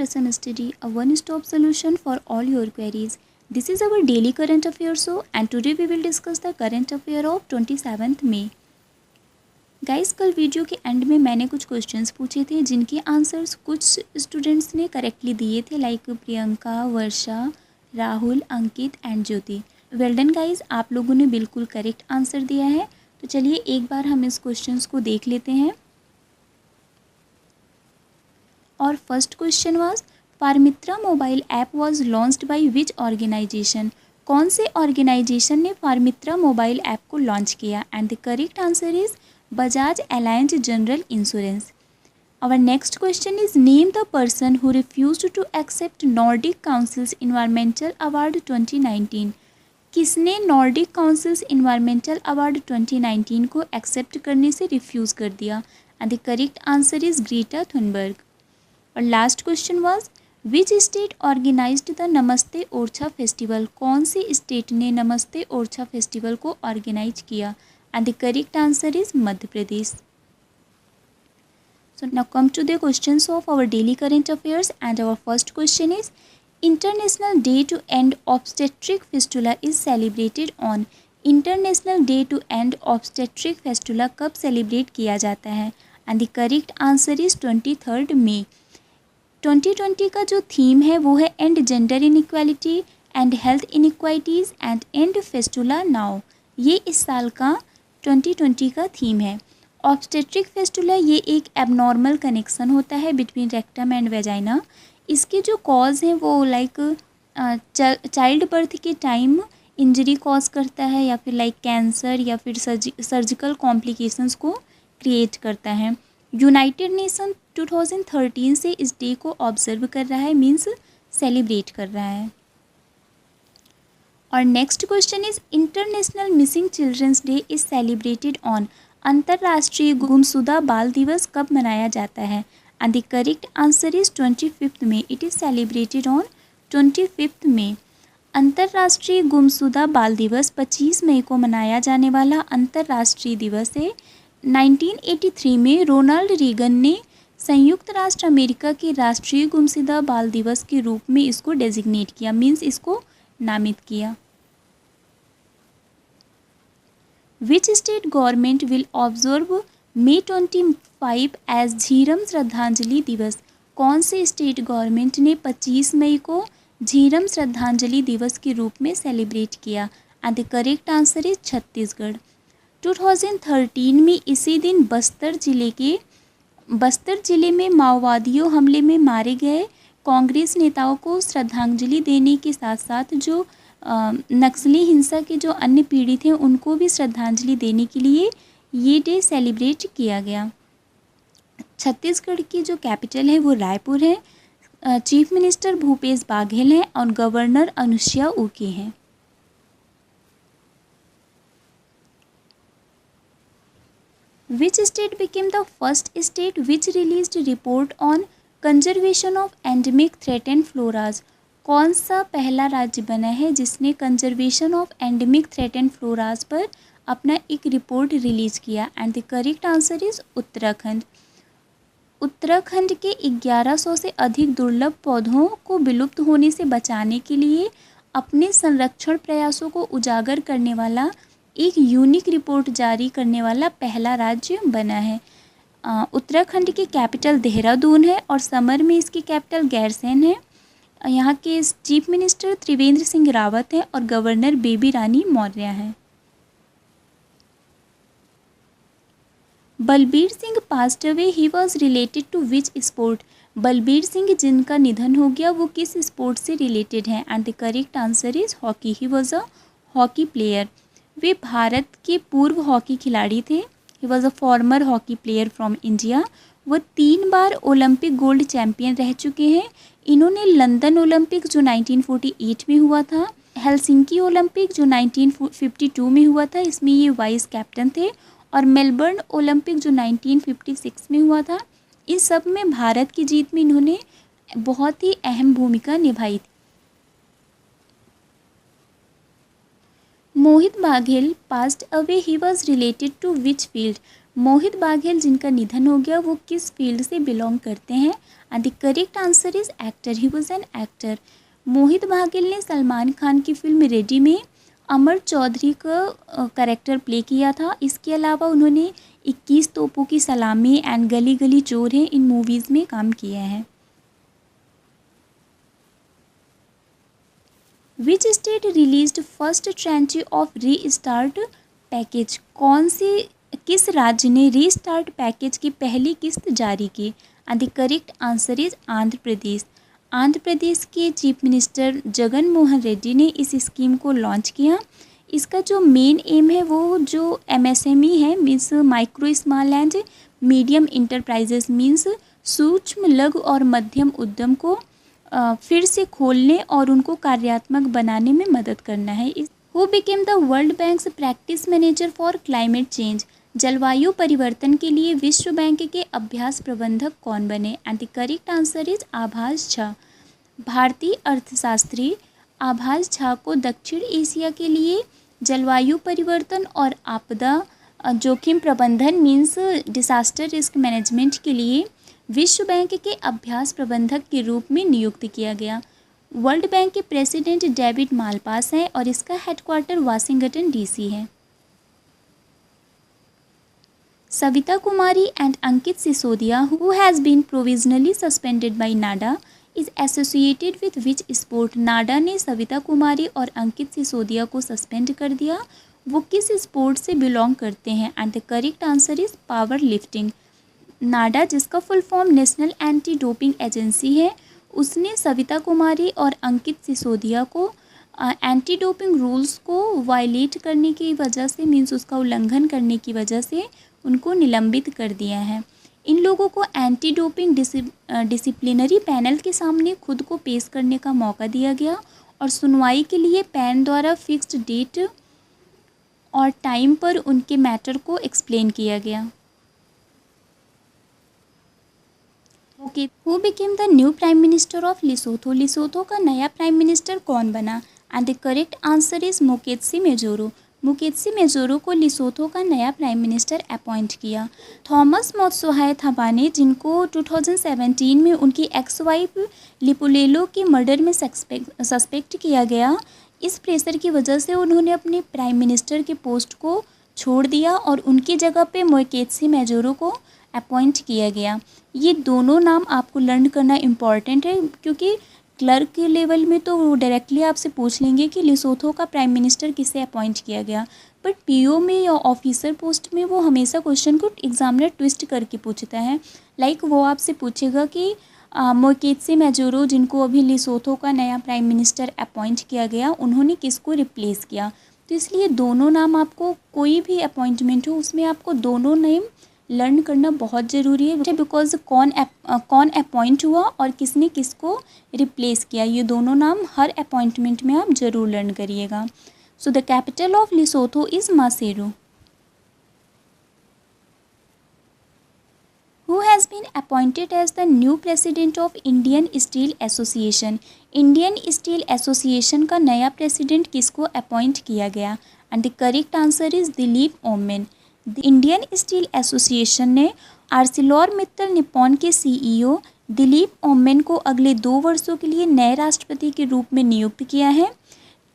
Prasan Study, a one-stop solution for all your queries. This is our daily current affair show, and today we will discuss the current affair of 27th May. Guys, कल video के and में मैंने कुछ questions पूछे थे जिनके answers कुछ students ने करेक्टली दिए थे, like Priyanka, Varsha, Rahul, Ankit and Jyoti. Well done guys, आप लोगों ने बिल्कुल करेक्ट आंसर दिया है। तो चलिए एक बार हम इस क्वेश्चंस को देख लेते हैं। और first question was Farmitra mobile app was launched by which organisation. कौन से ऑर्गेनाइजेशन ने फार्मित्रा मोबाइल ऐप को लॉन्च किया? And the correct answer is Bajaj Allianz General Insurance. Our next question is name the person who refused to accept Nordic Council's Environmental Award 2019। किसने Nordic councils environmental award 2019 को accept करने से refuse कर दिया? And the correct answer is Greta Thunberg. और last question was which state organised the Namaste Orchha festival. कौन सी स्टेट ने नमस्ते ओरछा फेस्टिवल को ऑर्गेनाइज किया? And the correct answer is Madhya Pradesh. So now come to the questions of our daily current affairs, and our first question is International Day to End Obstetric Fistula is celebrated on। International Day to End Obstetric Fistula कब celebrate किया जाता है? And the correct answer is 23 मई। 2020 का जो theme है वो है and gender inequality and health inequalities and and fistula now. ये इस साल का 2020 का थीम है। ऑब्स्टेट्रिक फेस्टुला ये एक एबनॉर्मल कनेक्शन होता है बिटवीन रेक्टम एंड वेजाइना। इसके जो कॉज हैं वो लाइक चाइल्ड बर्थ के टाइम इंजरी कॉज करता है, या फिर लाइक कैंसर या फिर सर्जिकल कॉम्प्लिकेशंस को क्रिएट करता है। यूनाइटेड नेशन 2013 से इस डे को ऑब्जर्व कर रहा है, मीन्स सेलिब्रेट कर रहा है। और next question is international missing children's day is celebrated on. अंतर्राष्ट्रीय गुमशुदा बाल दिवस कब मनाया जाता है? And the correct answer is 25 May. It is celebrated on 25 May. अंतर्राष्ट्रीय गुमशुदा बाल दिवस 25 मई को मनाया जाने वाला अंतर्राष्ट्रीय दिवस है। 1983 में रोनाल्ड रीगन ने संयुक्त राष्ट्र अमेरिका के राष्ट्रीय गुमशुदा बाल दिवस के रूप में इसको डेजिग्नेट किया, मीन्स इसको नामित किया। Which state government will observe May 25 as Jhiram श्रद्धांजलि दिवस। कौन से स्टेट गवर्नमेंट ने 25 मई को झीरम श्रद्धांजलि दिवस के रूप में सेलिब्रेट किया? And the correct answer is Chhattisgarh. 2013 में इसी दिन बस्तर जिले में माओवादियों हमले में मारे गए कांग्रेस नेताओं को श्रद्धांजलि देने के साथ साथ जो नक्सली हिंसा के जो अन्य पीड़ित हैं उनको भी श्रद्धांजलि देने के लिए ये डे सेलिब्रेट किया गया। छत्तीसगढ़ की जो कैपिटल है वो रायपुर है। चीफ मिनिस्टर भूपेश बाघेल हैं और गवर्नर अनुसुईया उइके हैं। Which state became the first state which released report on conservation of endemic threatened floras। कौन सा पहला राज्य बना है जिसने कंजर्वेशन ऑफ एंडेमिक थ्रेटेंड फ्लोराज पर अपना एक रिपोर्ट रिलीज़ किया? And the correct answer is Uttarakhand. Uttarakhand के 1100 से अधिक दुर्लभ पौधों को विलुप्त होने से बचाने के लिए अपने संरक्षण प्रयासों को उजागर करने वाला एक यूनिक रिपोर्ट जारी करने वाला पहला राज्य बना है। उत्तराखंड की कैपिटल देहरादून है और समर में इसकी कैपिटल गैरसैंण है। यहाँ के चीफ मिनिस्टर त्रिवेंद्र सिंह रावत हैं और गवर्नर बेबी रानी मौर्य हैं। Balbir Singh passed away, he was related to which sport. Balbir Singh जिनका निधन हो गया वो किस स्पोर्ट से रिलेटेड हैं? And the correct answer is hockey. He was a hockey player. वे भारत के पूर्व हॉकी खिलाड़ी थे। He was a former hockey player from India. वो 3 बार ओलंपिक गोल्ड चैम्पियन रह चुके हैं। इन्होंने लंदन ओलंपिक जो 1948 में हुआ था, हेलसिंकी ओलंपिक जो 1952 में हुआ था, इसमें ये वाइस कैप्टन थे, और मेलबर्न ओलंपिक जो 1956 में हुआ था, इस सब में भारत की जीत में इन्होंने बहुत ही अहम भूमिका निभाई थी। Mohit Baghel passed away, he was related to which field. Mohit Baghel जिनका निधन हो गया वो किस फील्ड से बिलोंग करते हैं? And the correct answer is actor, he was an actor. Mohit Baghel ने सलमान खान की फिल्म रेडी में अमर चौधरी का कैरेक्टर प्ले किया था। इसके अलावा उन्होंने 21 तोपों की सलामी एंड गली गली चोर है इन मूवीज़ में काम किया है। Which state released first trench of restart package? किस राज्य ने रीस्टार्ट पैकेज की पहली किस्त जारी की? And the correct answer is Andhra Pradesh. Andhra Pradesh के चीफ मिनिस्टर जगन मोहन रेड्डी ने इस स्कीम को लॉन्च किया। इसका जो मेन एम है वो जो MSME है, means micro small and medium enterprises, means सूक्ष्म लघु और मध्यम उद्यम को फिर से खोलने और उनको कार्यात्मक बनाने में मदद करना है। Who became the world banks practice manager for climate change? जलवायु परिवर्तन के लिए विश्व बैंक के अभ्यास प्रबंधक कौन बने? And the correct answer is आभास झा। भारतीय अर्थशास्त्री आभास झा को दक्षिण एशिया के लिए जलवायु परिवर्तन और आपदा जोखिम प्रबंधन, मीन्स डिसास्टर रिस्क मैनेजमेंट के लिए विश्व बैंक के अभ्यास प्रबंधक के रूप में नियुक्त किया गया। वर्ल्ड बैंक के प्रेसिडेंट डेविड मालपास हैं और इसका हेडक्वार्टर वाशिंगटन DC है। Savita Kumari and Ankit Sisodia, who has been provisionally suspended by NADA, is associated with which sport? NADA ने सविता कुमारी और अंकित सिसोदिया को सस्पेंड कर दिया। वो किस स्पोर्ट से बिलोंग करते हैं? And the correct answer is power lifting. NADA, जिसका full form national anti doping agency है, उसने सविता कुमारी और अंकित सिसोदिया को एंटी डोपिंग रूल्स को वायलेट करने की वजह से, मीन्स उसका उल्लंघन करने की वजह से उनको निलंबित कर दिया है। इन लोगों को एंटी डोपिंग डिसिप्लिनरी पैनल के सामने खुद को पेश करने का मौका दिया गया और सुनवाई के लिए पैन द्वारा फिक्स्ड डेट और टाइम पर उनके मैटर को एक्सप्लेन किया गया। Okay, who became the new prime minister of Lesotho? Lesotho का नया प्राइम मिनिस्टर कौन बना? And the correct answer is Moeketsi Majoro. Moeketsi Majoro को लिसोथो का नया प्राइम मिनिस्टर अपॉइंट किया। थॉमस मोत्सोहाय थापाने, जिनको 2017 में उनकी एक्स वाइफ लिपुलेलो के मर्डर में सस्पेक्ट किया गया, इस प्रेशर की वजह से उन्होंने अपने प्राइम मिनिस्टर के पोस्ट को छोड़ दिया और उनकी जगह पे मुकेत्सी मेजोरो को अपॉइंट किया गया। ये दोनों नाम आपको लर्न करना इम्पॉर्टेंट है, क्योंकि क्लर्क के लेवल में तो वो डायरेक्टली आपसे पूछ लेंगे कि लिसोथो का प्राइम मिनिस्टर किसे अपॉइंट किया गया, बट PO में या ऑफिसर पोस्ट में वो हमेशा क्वेश्चन को एग्जामिनर ट्विस्ट करके पूछता है। लाइक वो आपसे पूछेगा कि मुकेत्सी मेजोरो, जिनको अभी लिसोथो का नया प्राइम मिनिस्टर अपॉइंट किया गया, उन्होंने किसको रिप्लेस किया? तो इसलिए दोनों नाम, आपको कोई भी अपॉइंटमेंट हो उसमें आपको दोनों नेम लर्न करना बहुत ज़रूरी है, बिकॉज कौन अपॉइंट हुआ और किसने किसको रिप्लेस किया, ये दोनों नाम हर अपॉइंटमेंट में आप ज़रूर लर्न करिएगा। So the capital of Lesotho is Maseru. Who has been appointed as the new president of Indian Steel Association? Indian steel association का नया प्रेसिडेंट किसको अपॉइंट किया गया? And the correct answer is Dilip Oommen. Indian steel association ने Arcelor Mittal Nippon के CEO Dilip Oommen को अगले 2 वर्षों के लिए नए राष्ट्रपति के रूप में नियुक्त किया है।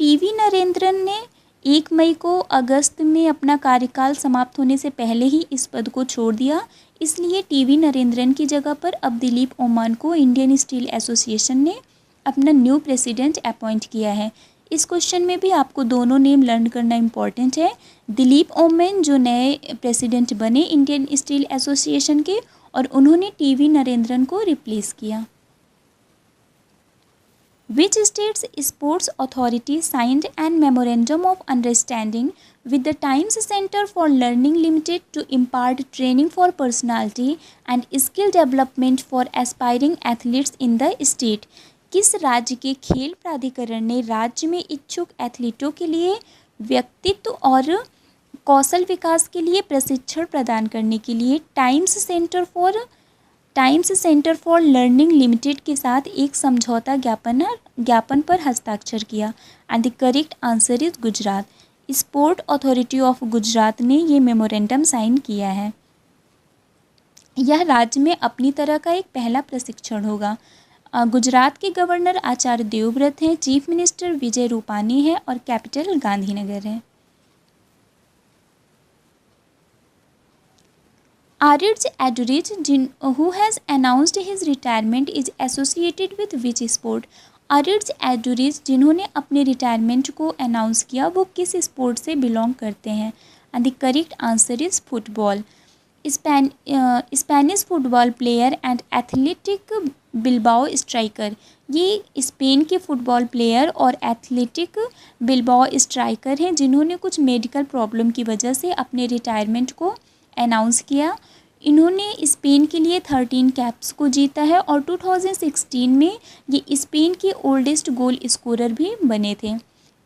TV नरेंद्रन ने 1 मई को अगस्त में अपना कार्यकाल समाप्त होने से पहले ही इस पद को छोड़ दिया, इसलिए TV नरेंद्रन की जगह पर अब दिलीप ओमेन को इंडियन स्टील एसोसिएशन ने अपना न्यू प्रेसिडेंट अपॉइंट किया है। इस क्वेश्चन में भी आपको दोनों नेम लर्न करना इम्पॉर्टेंट है। दिलीप ओमेन जो नए प्रेसिडेंट बने इंडियन स्टील एसोसिएशन के, और उन्होंने TV नरेंद्रन को रिप्लेस किया। Which state's sports authority signed an memorandum of understanding with the Times Center for Learning Limited to impart training for personality and skill development for aspiring athletes in the state? किस राज्य के खेल प्राधिकरण ने राज्य में इच्छुक एथलीटों के लिए व्यक्तित्व और कौशल विकास के लिए प्रशिक्षण प्रदान करने के लिए times centre for learning limited के साथ एक समझौता ज्ञापन पर हस्ताक्षर किया? And the correct answer is Gujarat. Sport authority of Gujarat ने ये मेमोरेंडम साइन किया है। यह राज्य में अपनी तरह का एक पहला प्रशिक्षण होगा। गुजरात के गवर्नर आचार्य देवव्रत हैं, चीफ मिनिस्टर विजय रूपानी है और कैपिटल गांधीनगर है। Arijit Adurij, who has announced his retirement, is associated with which sport? Arijit Adurij, जिन्होंने अपने रिटायरमेंट को अनाउंस किया, वो किस स्पोर्ट से बिलोंग करते हैं? And the correct answer is football. Spanish football player and athletic Bilbao striker, ये स्पेन के फुटबॉल प्लेयर और एथलेटिक बिल्बाओ स्ट्राइकर हैं जिन्होंने कुछ मेडिकल प्रॉब्लम की वजह से अपने रिटायरमेंट को अनाउंस किया। इन्होंने स्पेन के लिए 13 कैप्स को जीता है और 2016 में ये स्पेन के ओल्डेस्ट गोल स्कोरर भी बने थे।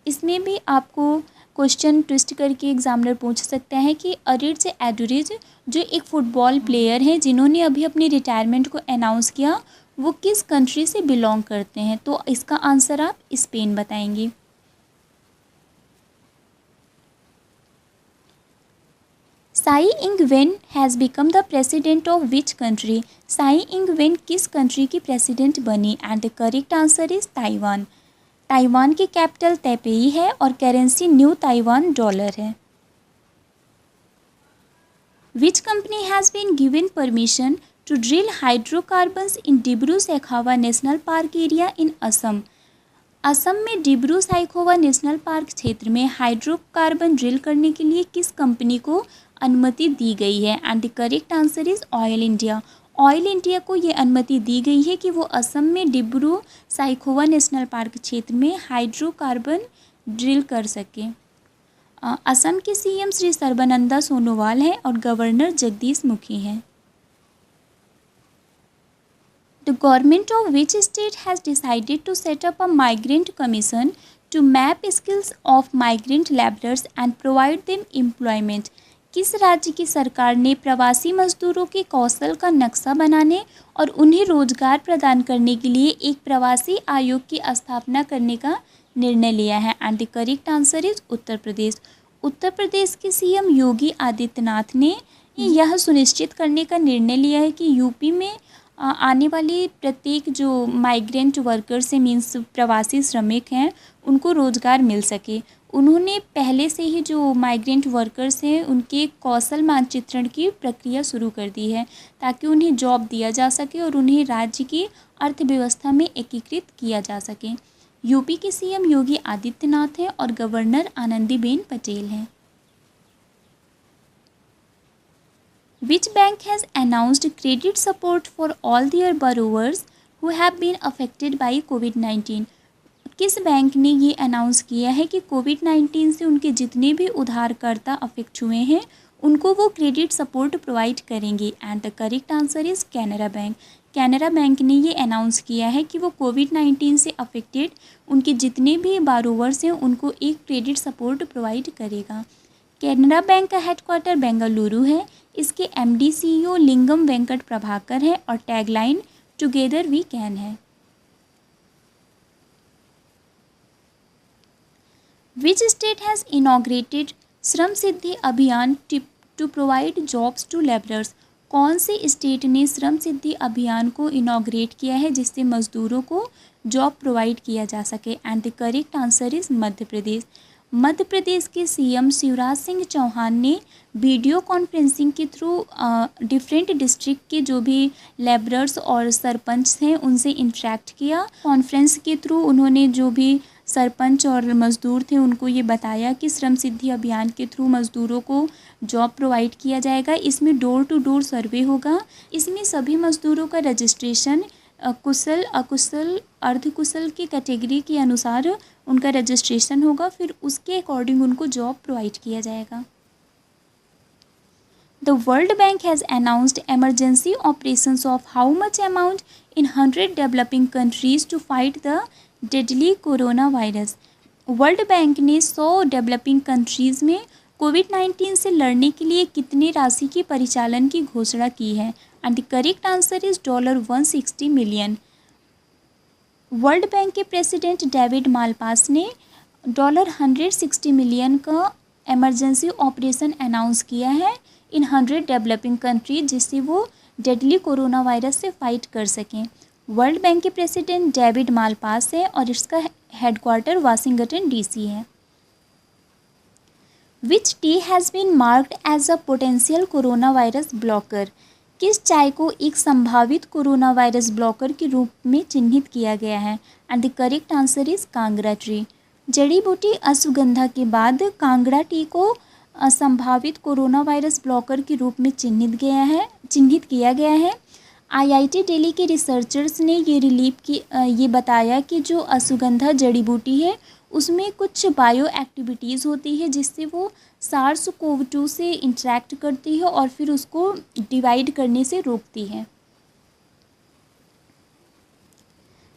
इसमें भी आपको क्वेश्चन ट्विस्ट करके एग्जामिनर पूछ सकता है कि अरिजित एडुरिज जो एक फ़ुटबॉल प्लेयर हैं जिन्होंने अभी अपनी रिटायरमेंट को अनाउंस किया, वो किस कंट्री से बिलोंग करते हैं? तो इसका आंसर आप स्पेन बताएंगे। Tsai Ing-wen has become the president of which country? Tsai Ing-wen किस कंट्री की प्रेसिडेंट बनी? And the correct answer is Taiwan. Taiwan की कैपिटल तैपेई है और करेंसी न्यू ताइवान डॉलर है। Which company has been given permission to drill hydrocarbons in Dibru Saikhowa national park area in Assam? Assam में Dibru Saikhowa national park क्षेत्र में hydrocarbon drill करने के लिए किस कंपनी को अनुमति दी गई है? And the correct answer is oil India. Oil India को ये अनुमति दी गई है कि वो असम में डिब्रू सैखोवा नेशनल पार्क क्षेत्र में हाइड्रोकार्बन ड्रिल कर सके। असम के सीएम श्री सर्बानंद सोनोवाल हैं और गवर्नर जगदीश मुखी हैं। The government of which state has decided to set up a migrant commission to map skills of migrant laborers and provide them employment? किस राज्य की सरकार ने प्रवासी मजदूरों के कौशल का नक्शा बनाने और उन्हें रोजगार प्रदान करने के लिए एक प्रवासी आयोग की स्थापना करने का निर्णय लिया है? And the correct answer is Uttar Pradesh. Uttar Pradesh के सीएम योगी आदित्यनाथ ने यह सुनिश्चित करने का निर्णय लिया है कि यूपी में आने वाले प्रत्येक जो माइग्रेंट वर्कर्स हैं, मीन्स प्रवासी श्रमिक हैं, उनको रोज़गार मिल सके। उन्होंने पहले से ही जो माइग्रेंट वर्कर्स हैं उनके कौशल मानचित्रण की प्रक्रिया शुरू कर दी है ताकि उन्हें जॉब दिया जा सके और उन्हें राज्य की अर्थव्यवस्था में एकीकृत किया जा सके। यूपी के सीएम योगी आदित्यनाथ हैं और गवर्नर आनंदीबेन पटेल हैं। Which bank has announced credit support for all their borrowers who have been affected by COVID-19? किस बैंक ने ये अनाउंस किया है कि कोविड-19 से उनके जितने भी उधारकर्ता अफेक्ट हुए हैं उनको वो क्रेडिट सपोर्ट प्रोवाइड करेंगे? And the correct answer is Canara bank. Canara bank ने ये अनाउंस किया है कि वो कोविड-19 से अफेक्टेड उनके जितने भी बारोवर्स हैं उनको एक क्रेडिट सपोर्ट प्रोवाइड करेगा। कैनरा बैंक का हेडक्वार्टर बेंगलुरु है। इसके एमडी सीईओ लिंगम वेंकट प्रभाकर है और टैगलाइन टुगेदर वी कैन है। Which state has inaugurated Shram Siddhi Abhiyan to provide jobs to labourers? कौन से स्टेट ने श्रम सिद्धि अभियान को इनॉग्रेट किया है जिससे मजदूरों को जॉब प्रोवाइड किया जा सके? And the correct answer is Madhya Pradesh. Madhya Pradesh के सीएम शिवराज सिंह चौहान ने वीडियो कॉन्फ्रेंसिंग के थ्रू डिफरेंट डिस्ट्रिक्ट के जो भी लेबरर्स और सरपंच हैं उनसे इंटरेक्ट किया। कॉन्फ्रेंस के थ्रू उन्होंने जो भी सरपंच और मज़दूर थे उनको ये बताया कि श्रम सिद्धि अभियान के थ्रू मज़दूरों को जॉब प्रोवाइड किया जाएगा। इसमें डोर टू डोर सर्वे होगा। इसमें सभी मज़दूरों का रजिस्ट्रेशन कुशल, अकुशल, अर्धकुशल की कैटेगरी के अनुसार उनका रजिस्ट्रेशन होगा, फिर उसके अकॉर्डिंग उनको जॉब प्रोवाइड किया जाएगा। The World Bank has announced emergency operations of how much amount in 100 developing countries to fight the deadly coronavirus? World bank ने 100 डेवलपिंग कंट्रीज़ में कोविड-19 से लड़ने के लिए कितनी राशि की परिचालन की घोषणा की है? And the correct answer is $160 million. World bank के प्रेसिडेंट डेविड मालपास ने $160 मिलियन का इमरजेंसी ऑपरेशन अनाउंस किया है इन 100 डेवलपिंग कंट्री, जिससे वो डेडली कोरोना वायरस से फाइट कर सकें। वर्ल्ड बैंक के प्रेसिडेंट डेविड मालपास है और इसका हेडक्वार्टर वाशिंगटन DC है। Which tea has been marked as a potential corona virus blocker? किस चाय को एक संभावित कोरोना वायरस ब्लॉकर के रूप में चिन्हित किया गया है? And the correct answer is Kangra tree. जड़ी बूटी अश्वगंधा के बाद कांगड़ा टी को संभावित कोरोना वायरस ब्लॉकर के रूप में चिन्हित किया गया है। IIT दिल्ली के रिसर्चर्स ने ये बताया कि जो अश्वगंधा जड़ी बूटी है उसमें कुछ बायो एक्टिविटीज़ होती है जिससे वो SARS-CoV-2 से इंटरेक्ट करती है और फिर उसको डिवाइड करने से रोकती है।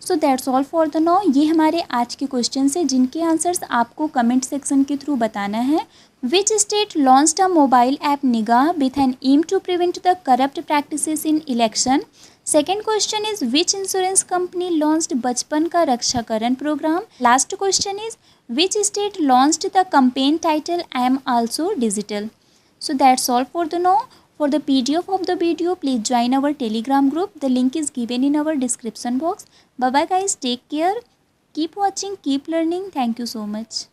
So that's all for the now. ये हमारे आज के क्वेश्चन है जिनके आंसर्स आपको कमेंट सेक्शन के थ्रू बताना है। Which state launched a mobile app Nigah with an aim to prevent the corrupt practices in election? Second question is which insurance company launched बचपन का रक्षाकरण programme? Last question is which state launched the campaign title I am also digital? So that's all for the now. For the PDF of the video, please join our Telegram group. The link is given in our description box. Bye bye guys. Take care. Keep watching. Keep learning. Thank you so much.